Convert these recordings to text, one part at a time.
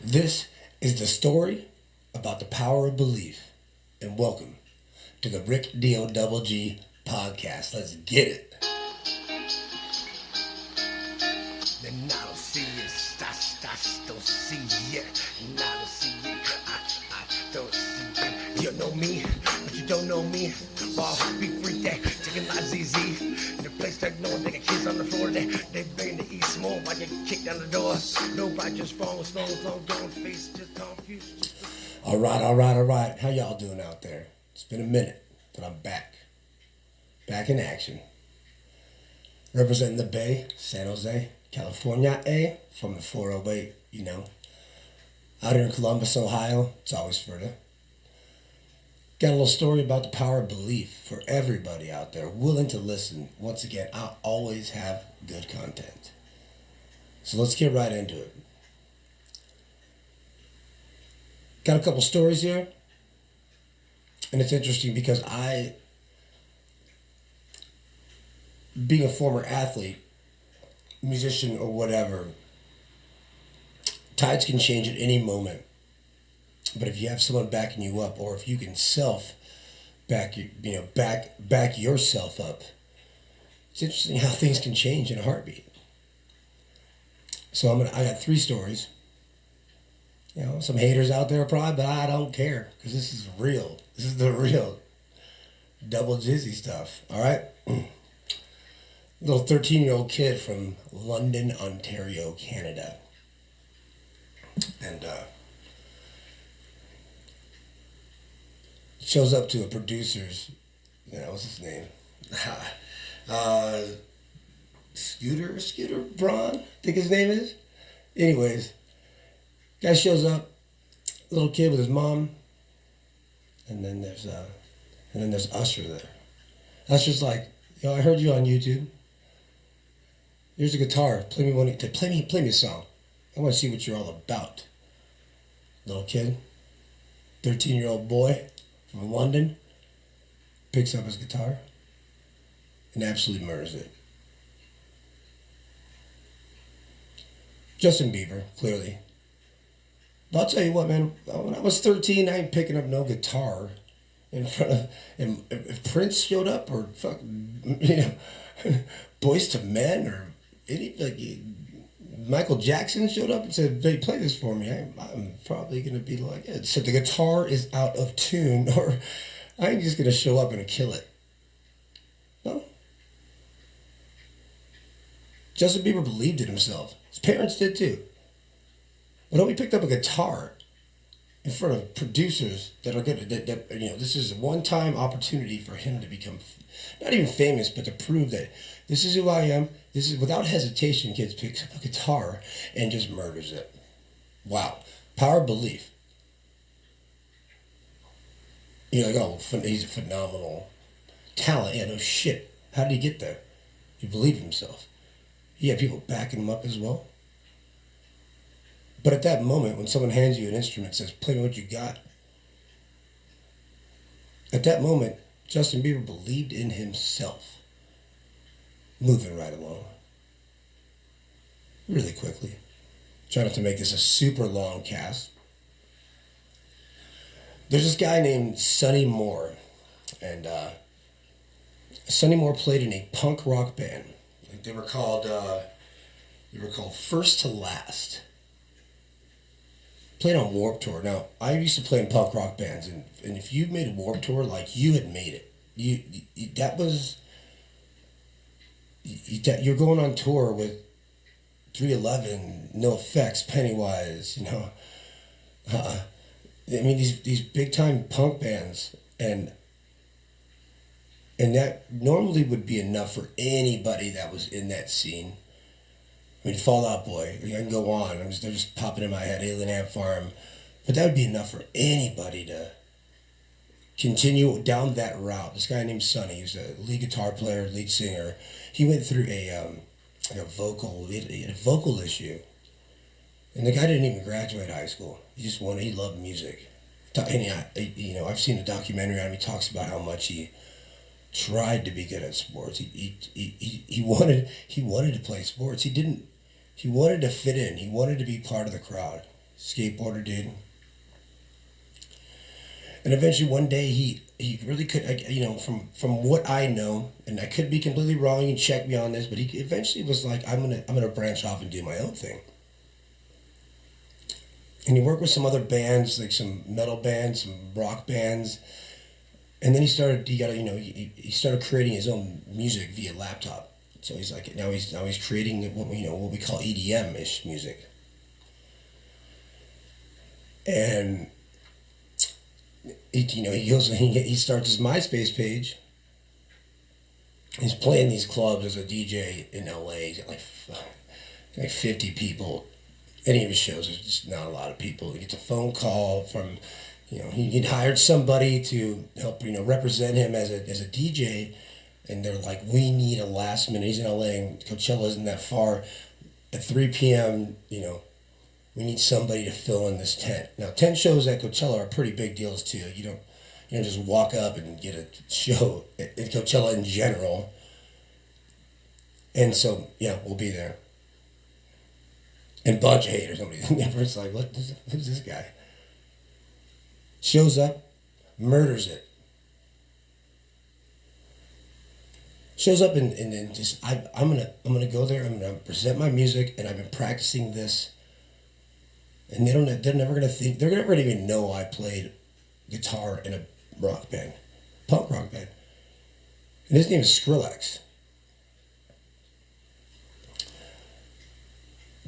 This is the story about the power of belief. And welcome to the Rick Dio Double G podcast. Let's get it. And I don't see it, I don't see it, and I don't see it, I don't see it. You know me, but you don't know me. Well, be free day, taking lives easy. In a place like no one, they got kids on the floor, they bring the eat small while you kick down the door. Nobody just wrong, don't face, just confused. All right. How y'all doing out there? It's been a minute, but I'm back. Back in action. Representing the Bay, San Jose, California, from the 408, Out here in Columbus, Ohio, it's always further. Got a little story about the power of belief for everybody out there willing to listen. Once again, I always have good content. So let's get right into it. Got a couple stories here. And it's interesting because being a former athlete, musician or whatever, tides can change at any moment. But if you have someone backing you up, or if you can back yourself up, it's interesting how things can change in a heartbeat. So I got 3 stories. Some haters out there probably, but I don't care because this is real. This is the real double jizzy stuff. All right. Little 13-year-old kid from London, Ontario, Canada. And shows up to a producer's, what's his name? Scooter Braun, I think his name is. Anyways, guy shows up, little kid with his mom, and then there's Usher there. Usher's like, I heard you on YouTube. Here's a guitar. Play me a song. I want to see what you're all about. Little kid, 13-year-old boy from London, picks up his guitar and absolutely murders it. Justin Bieber, clearly. But I'll tell you what, man, when I was 13, I ain't picking up no guitar in front of, and if Prince showed up or Boyz II Men or Michael Jackson showed up and said, "Hey, play this for me," I'm probably going to be like, yeah. So the guitar is out of tune, or I ain't just going to show up and kill it. No. Justin Bieber believed in himself. His parents did too. But when we picked up a guitar in front of producers that are good, this is a one-time opportunity for him to become not even famous, but to prove that this is who I am. This is without hesitation. Kids picks up a guitar and just murders it. Wow, power of belief. He's a phenomenal talent. Yeah, no shit. How did he get there? He believed in himself. He had people backing him up as well. But at that moment, when someone hands you an instrument and says, "Play me what you got," at that moment, Justin Bieber believed in himself. Moving right along. Really quickly. Try not to make this a super long cast. There's this guy named Sonny Moore. And Sonny Moore played in a punk rock band. They were called First to Last. Played on Warped Tour. Now, I used to play in punk rock bands, and if you made a Warped Tour, like, you had made it. You're going on tour with 311, NoFX, Pennywise, these big time punk bands, and that normally would be enough for anybody that was in that scene. Fall Out Boy, I can go on. They're just popping in my head. Alien Ant Farm, but that would be enough for anybody to continue down that route. This guy named Sonny, he was a lead guitar player, lead singer. He went through a vocal issue, and the guy didn't even graduate high school. He loved music. And I've seen a documentary on him. He talks about how much he tried to be good at sports. He wanted to play sports. He wanted to fit in. He wanted to be part of the crowd. skateboarder dude. And eventually one day he really could, from what I know, and I could be completely wrong. You can check me on this, but he eventually was like, I'm gonna branch off and do my own thing. And he worked with some other bands, like some metal bands, some rock bands, and then he started creating his own music via laptop. So he's like now he's creating what we call EDM ish music. And he starts his MySpace page. He's playing these clubs as a DJ in LA. He's got like 50 people. Any of his shows, there's just not a lot of people. He gets a phone call from, he'd hired somebody to help, represent him as a DJ, and they're like, we need a last minute. He's in LA and Coachella isn't that far. At 3 p.m., we need somebody to fill in this tent. Now, tent shows at Coachella are pretty big deals too. You don't just walk up and get a show at Coachella in general. And so, yeah, we'll be there. And a bunch of haters. Everyone's like, who's this guy? Shows up, murders it. Shows up and then just I'm gonna go there. I'm gonna present my music, and I've been practicing this. And they're never gonna think, they're never gonna even know I played guitar in a rock band, punk rock band. And his name is Skrillex.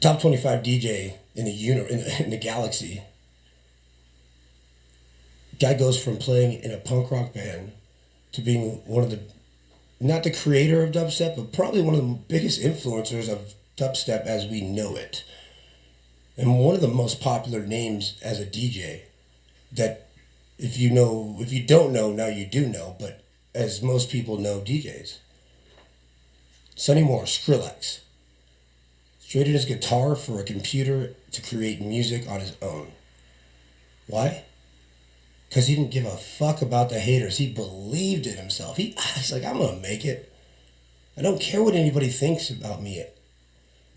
Top 25 DJ in the galaxy. Guy goes from playing in a punk rock band to being one of the, not the creator of dubstep, but probably one of the biggest influencers of dubstep as we know it. And one of the most popular names as a DJ that if you don't know, now you do know, but as most people know DJs. Sonny Moore, Skrillex. Traded his guitar for a computer to create music on his own. Why? Because he didn't give a fuck about the haters. He believed in himself. He's like, I'm going to make it. I don't care what anybody thinks about me.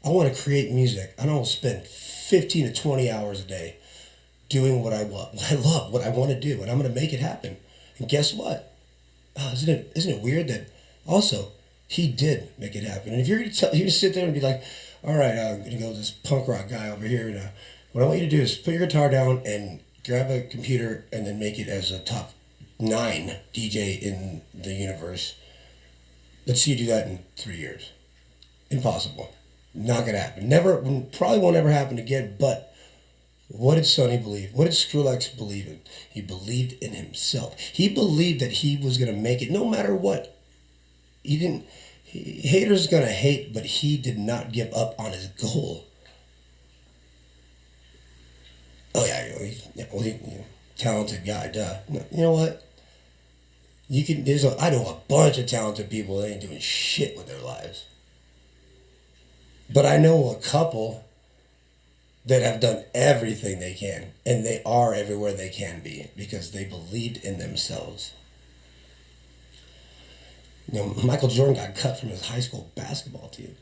I want to create music. I don't spend 15 to 20 hours a day doing what I love, what I want to do, and I'm going to make it happen. And guess what? Isn't it weird that also he did make it happen? And if you're going to sit there and be like, all right, I'm going to go with this punk rock guy over here. And what I want you to do is put your guitar down and grab a computer and then make it as a top 9 DJ in the universe. Let's see you do that in 3 years. Impossible. Not going to happen. Probably won't ever happen again, but what did Sonny believe? What did Skrillex believe in? He believed in himself. He believed that he was going to make it no matter what. Haters gonna hate, but he did not give up on his goal. Oh yeah, he's talented guy, duh. No, you know what? I know a bunch of talented people that ain't doing shit with their lives. But I know a couple that have done everything they can, and they are everywhere they can be because they believed in themselves. Michael Jordan got cut from his high school basketball team.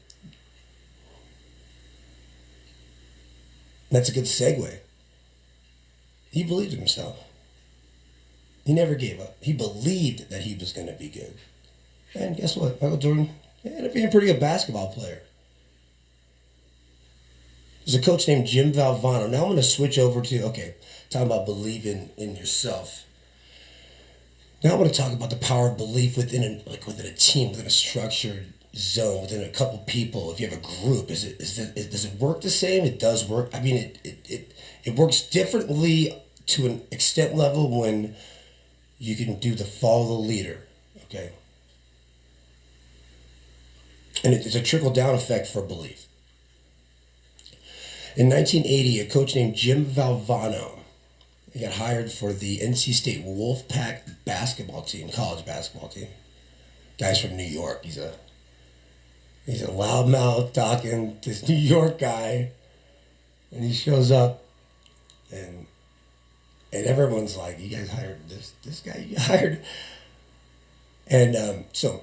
That's a good segue. He believed in himself. He never gave up. He believed that he was going to be good. And guess what? Michael Jordan ended up being a pretty good basketball player. There's a coach named Jim Valvano. Now I'm going to switch over to, talking about believing in yourself. Now I want to talk about the power of belief within a team, within a structured zone, within a couple people. If you have a group, does it work the same? It does work. I mean, it works differently to an extent level when you can do the follow the leader, okay? And it's a trickle-down effect for belief. In 1980, a coach named Jim Valvano, he got hired for the NC State Wolfpack basketball team, college basketball team. Guy's from New York. He's a loudmouth talking, this New York guy. And he shows up and everyone's like, you guys hired this guy you hired. And so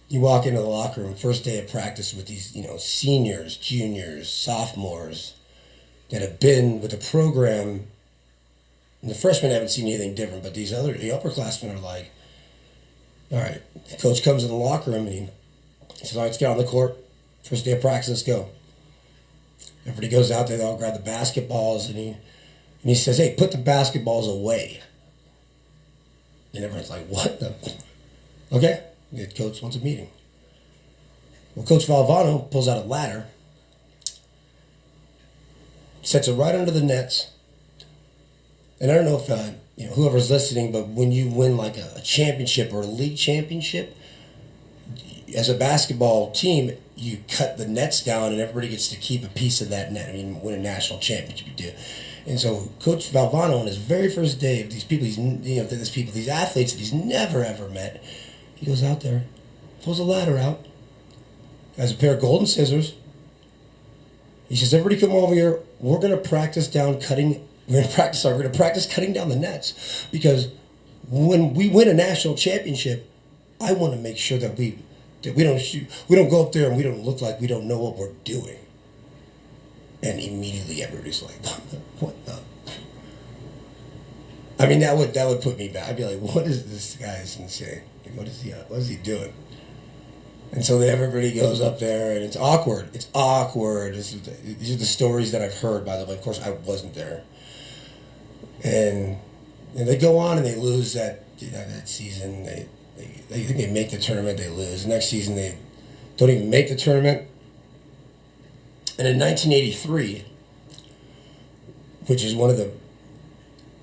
you walk into the locker room, first day of practice with these, seniors, juniors, sophomores. that have been with the program. And the freshmen haven't seen anything different, but the upperclassmen are like, all right, the coach comes in the locker room and he says, all right, let's get on the court. First day of practice, let's go. Everybody goes out there, they all grab the basketballs, and he says, hey, put the basketballs away. And everyone's like, what the? Okay, the coach wants a meeting. Well, Coach Valvano pulls out a ladder, sets it right under the nets. And I don't know if whoever's listening, but when you win like a championship or a league championship, as a basketball team, you cut the nets down and everybody gets to keep a piece of that net. I mean, win a national championship, you do. And so Coach Valvano, on his very first day of these people, these athletes that he's never ever met, he goes out there, pulls a ladder out, has a pair of golden scissors. He says, everybody come over here. We're going to practice cutting down the nets, because when we win a national championship, I want to make sure that we don't go up there and we don't look like we don't know what we're doing. And immediately everybody's like, what the? I mean, that would put me back. I'd be like, what is this guy's insane? Like, what is he doing? And so everybody goes up there, and it's awkward. These are the stories that I've heard, by the way. Of course, I wasn't there. And they go on and they lose that season. They think they make the tournament, they lose. The next season, they don't even make the tournament. And in 1983, which is one of the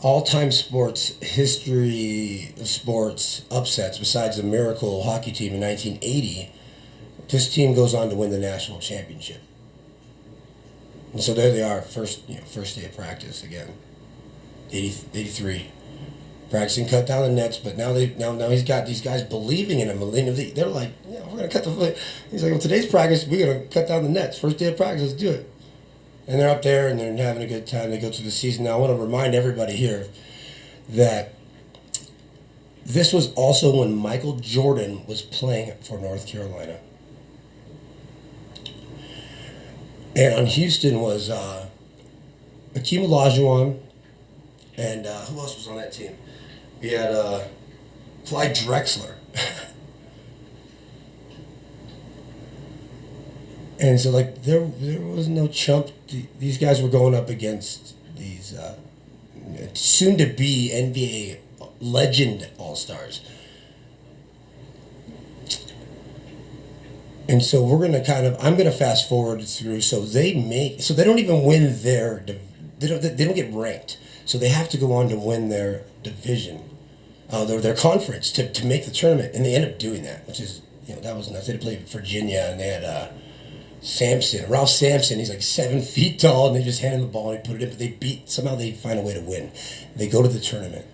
all-time history of sports upsets, besides the Miracle hockey team in 1980, this team goes on to win the national championship. And so there they are, first day of practice again, 83, practicing cut down the nets. But now he's got these guys believing in him. They're like, we're gonna cut the foot. He's like, well, today's practice, we're gonna cut down the nets. First day of practice, let's do it. And they're up there and they're having a good time. They go through the season. Now I want to remind everybody here that this was also when Michael Jordan was playing for North Carolina. And on Houston was Akeem Olajuwon, and who else was on that team? We had Clyde Drexler. And so, like, there was no chump. These guys were going up against these soon-to-be NBA legend All-Stars. And so I'm going to fast forward through. So they don't even win they don't get ranked. So they have to go on to win their division, their conference to make the tournament. And they end up doing that, which is, that was nuts. They had to play Virginia, and they had Ralph Sampson. He's like 7 feet tall, and they just hand him the ball and he put it in. But somehow they find a way to win. They go to the tournament,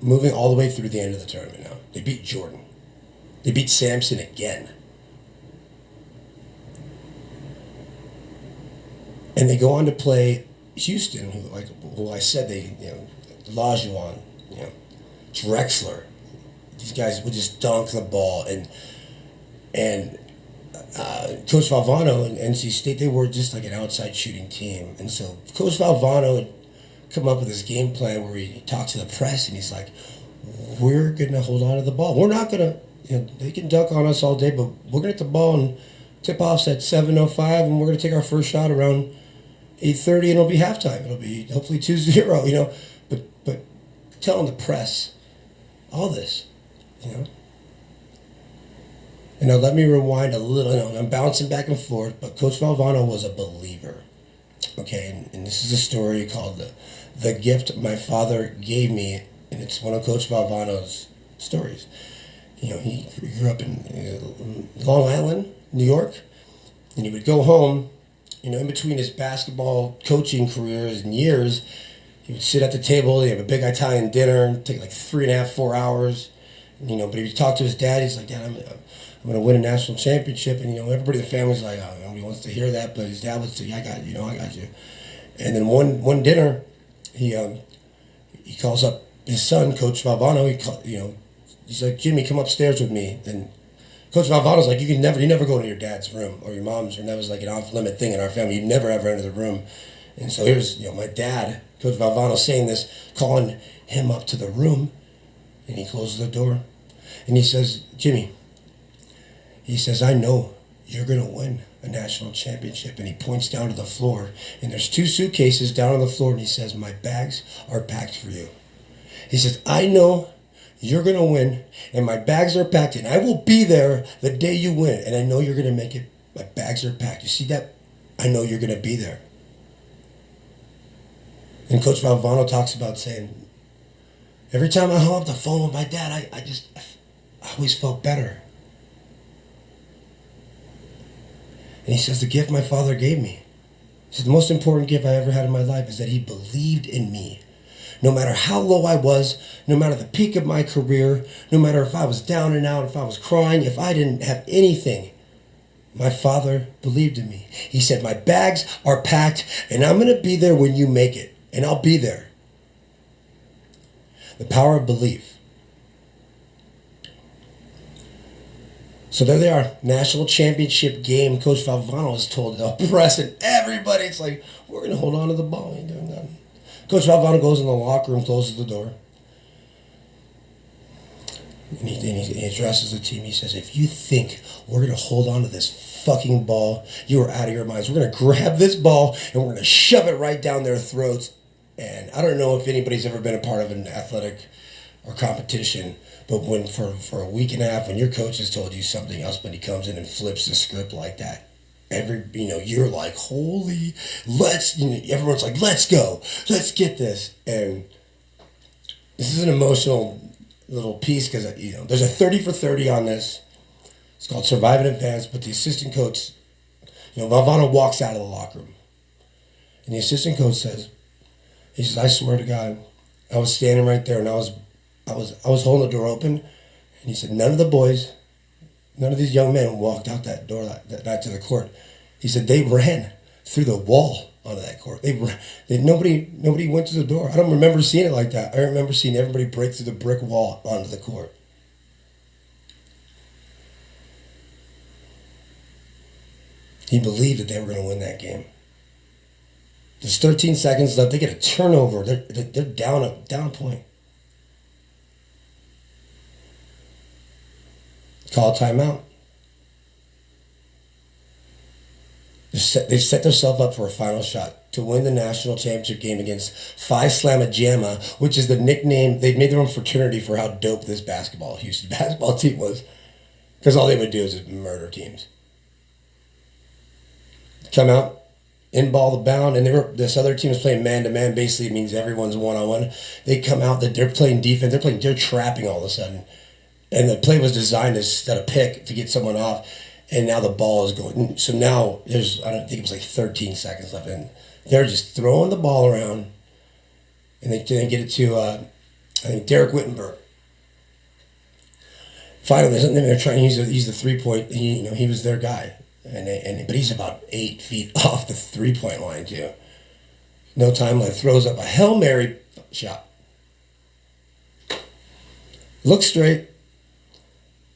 moving all the way through the end of the tournament now. They beat Jordan. They beat Sampson again. And they go on to play Houston, who I said Olajuwon, Drexler. These guys would just dunk the ball, and Coach Valvano and NC State, they were just like an outside shooting team. And so Coach Valvano would come up with this game plan where he talked to the press, and he's like, we're going to hold on to the ball. We're not going to, they can dunk on us all day, but we're going to get the ball and tip-offs at 7:05, and we're going to take our first shot around 8:30, and it'll be halftime. It'll be hopefully 2-0, But telling the press all this, And now let me rewind a little. I'm bouncing back and forth, but Coach Valvano was a believer. Okay, and this is a story called The Gift My Father Gave Me, and it's one of Coach Valvano's stories. He grew up in Long Island, New York, and he would go home, in between his basketball coaching careers and years. He would sit at the table, he'd have a big Italian dinner, take like 3.5, 4 hours, but he would talk to his dad. He's like, Dad, I'm going to win a national championship. And, everybody in the family's like, oh, nobody wants to hear that. But his dad would say, I got you, I got you. And then one dinner, he calls up his son, Coach Valvano. He's like, Jimmy, come upstairs with me. Then Coach Valvano's like, you never go into your dad's room or your mom's room. That was like an off-limit thing in our family. You never ever enter the room. And so here's, my dad, Coach Valvano, saying this, calling him up to the room, and he closes the door, and he says, Jimmy, he says, I know you're going to win a national championship. And he points down to the floor, and there's 2 suitcases down on the floor, and he says, my bags are packed for you. He says, I know you're going to win, and my bags are packed, and I will be there the day you win, and I know you're going to make it. My bags are packed. You see that? I know you're going to be there. And Coach Valvano talks about saying, every time I hung up the phone with my dad, I always felt better. And he says, the gift my father gave me, he said, the most important gift I ever had in my life is that he believed in me. No matter how low I was, no matter the peak of my career, no matter if I was down and out, if I was crying, if I didn't have anything, my father believed in me. He said, my bags are packed, and I'm going to be there when you make it, and I'll be there. The power of belief. So there they are, national championship game. Coach Valvano is told the press and everybody, it's like, we're going to hold on to the ball. We ain't doing nothing. Coach Valvano goes in the locker room, closes the door, and he addresses the team. He says, if you think we're going to hold on to this fucking ball, you are out of your minds. We're going to grab this ball, and we're going to shove it right down their throats. And I don't know if anybody's ever been a part of an athletic or competition, but when for a week and a half, when your coach has told you something else, but he comes in and flips the script like that, you're like, holy, everyone's like, let's go, let's get this. And this is an emotional little piece because, there's a 30 for 30 on this. It's called Survive and Advance, but the assistant coach, Valvano walks out of the locker room. And the assistant coach says, I swear to God, I was standing right there and I was holding the door open. And he said, none of the boys, none of these young men walked out that door that night to the court. He said they ran through the wall onto that court. Nobody went to the door. I don't remember seeing it like that. I remember seeing everybody break through the brick wall onto the court. He believed that they were going to win that game. There's 13 seconds left. They get a turnover. They're down a point. Call a timeout. They've set themselves up for a final shot to win the national championship game against Phi Slamma Jamma, which is the nickname. They made their own fraternity for how dope this Houston basketball team was. Because all they would do is murder teams. Come out, in-ball the bound, and this other team is playing man-to-man. Basically, it means everyone's one-on-one. They come out, they're playing defense. They're trapping all of a sudden. And the play was designed to set a pick to get someone off. And now the ball is going. So now I think it was like 13 seconds left. And they're just throwing the ball around. And they get it to, I think, Derek Wittenberg. Finally, they're trying to use the three-point. He was their guy. But he's about 8 feet off the three-point line, too. No time left. Throws up a Hail Mary shot. Looks straight.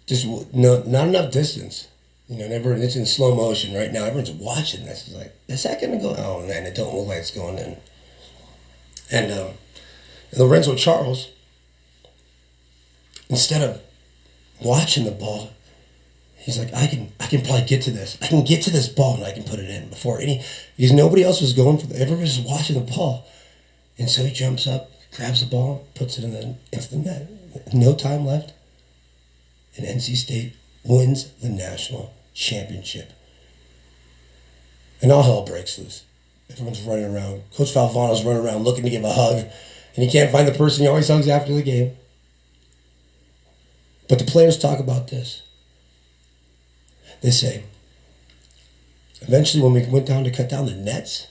Just not enough distance. It's in slow motion right now. Everyone's watching this. It's like, is that going to go? Oh, man, it don't look like it's going in. And Lorenzo Charles, instead of watching the ball, he's like, I can probably get to this. I can get to this ball and I can put it in because nobody else was going for it. Everybody was watching the ball. And so he jumps up, grabs the ball, puts it into the net. No time left. And NC State wins the national championship. And all hell breaks loose. Everyone's running around. Coach Valvano's running around looking to give a hug. And he can't find the person he always hugs after the game. But the players talk about this. They say, eventually when we went down to cut down the nets,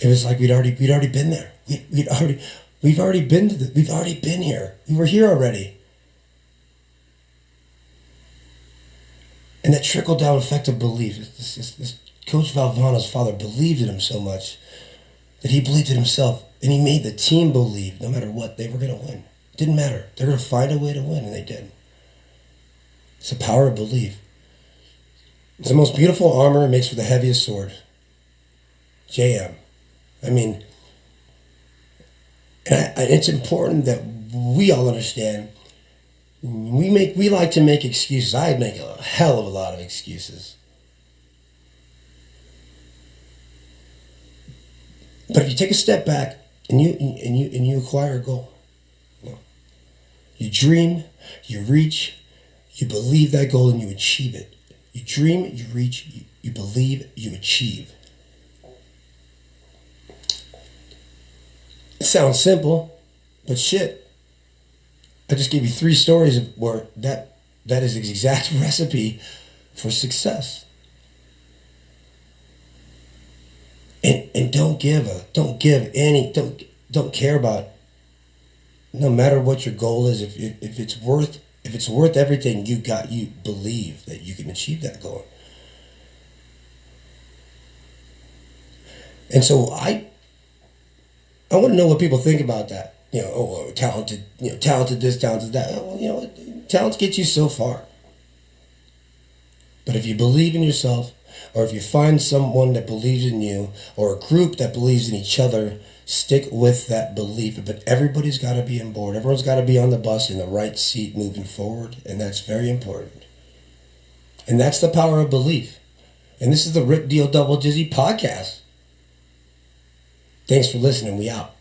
it was like we'd already been there. We've already been here. We were here already. And that trickle-down effect of belief. This Coach Valvano's father believed in him so much that he believed in himself. And he made the team believe no matter what, they were going to win. It didn't matter. They were going to find a way to win, and they did. It's the power of belief. It's the most beautiful armor. It makes for the heaviest sword. JM. I mean, it's important that we all understand. We like to make excuses. I make a hell of a lot of excuses. But if you take a step back and you acquire a goal, you dream, you reach, you believe that goal, and you achieve it. You dream, you reach, you believe, you achieve. It sounds simple, but shit. I just gave you 3 stories where that is the exact recipe for success. And don't care about, no matter what your goal is, if it's worth everything you got, you believe that you can achieve that goal. And so I want to know what people think about that. Talented this, talented that. Well, talents get you so far. But if you believe in yourself, or if you find someone that believes in you, or a group that believes in each other, stick with that belief. But everybody's got to be on board. Everyone's got to be on the bus in the right seat moving forward, and that's very important. And that's the power of belief. And this is the Rick Deal Double Dizzy podcast. Thanks for listening. We out.